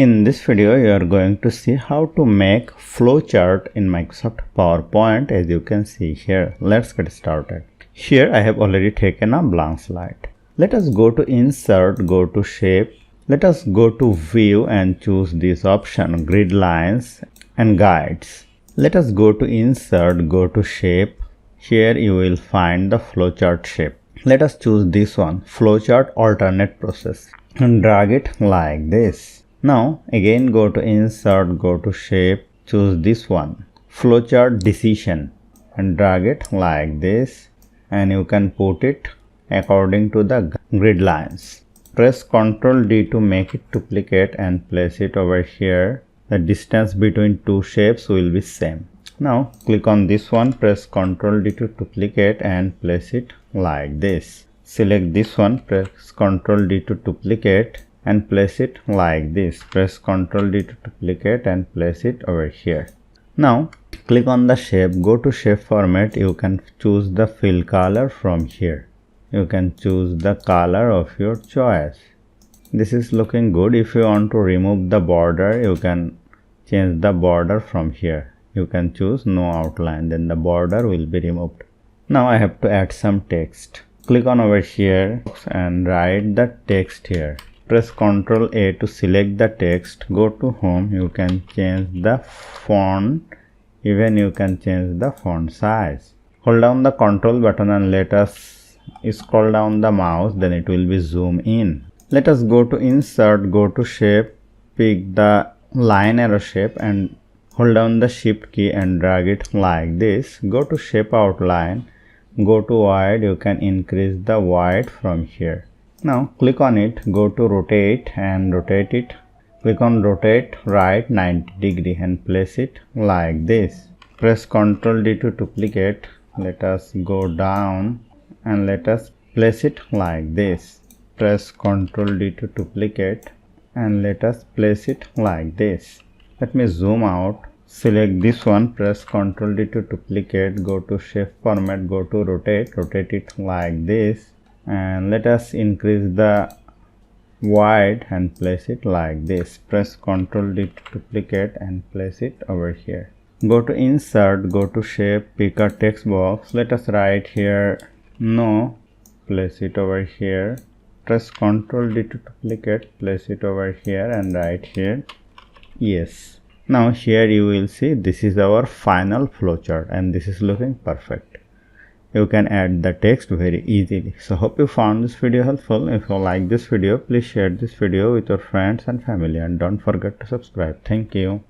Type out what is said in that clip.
In this video, you are going to see how to make flowchart in Microsoft PowerPoint, as you can see here. Let's get started. Here I have already taken a blank slide. Let us go to Insert, go to Shape. Let us go to View and choose this option, Grid Lines and Guides. Let us go to Insert, go to Shape. Here you will find the flowchart shape. Let us choose this one, Flowchart Alternate Process, and drag it like this. Now again go to Insert, go to Shape, choose this one, Flowchart Decision, and drag it like this, and you can put it according to the grid lines. Press Ctrl D to make it duplicate and place it over here. The distance between two shapes will be same. Now click on this one, press Ctrl D to duplicate and place it like this. Select this one, press Ctrl D to duplicate and place it like this. Press Ctrl D to duplicate and place it over here. Now click on the shape, go to shape format. You can choose the fill color from here. You can choose the color of your choice. This is looking good. If you want to remove the border, you can change the border from here. You can choose no outline, then the border will be removed. Now I have to add some text. Click on over here and write the text here. Press Ctrl A to select the text. Go to Home. You can change the font. Even you can change the font size. Hold down the Ctrl button and let us scroll down the mouse. Then it will be zoom in. Let us go to Insert, go to Shape, pick the line arrow shape and hold down the Shift key and drag it like this. Go to Shape Outline, go to Wide. You can increase the wide from here. Now click on it, go to Rotate and rotate it. Click on Rotate Right 90 degree and place it like this. Press Ctrl D to duplicate. Let us go down and let us place it like this. Press Ctrl D to duplicate and let us place it like this. Let me zoom out. Select this one, press Ctrl D to duplicate, go to shape format, go to rotate, rotate it like this, and let us increase the wide and place it like this. Press Ctrl D to duplicate and place it over here. Go to Insert, go to Shape, pick a text box. Let us write here no, place it over here. Press Ctrl D to duplicate, place it over here and write here yes. Now here you will see this is our final flowchart and this is looking perfect. You can add the text very easily. So hope you found this video helpful. If you like this video, please share this video with your friends and family and don't forget to subscribe. Thank you.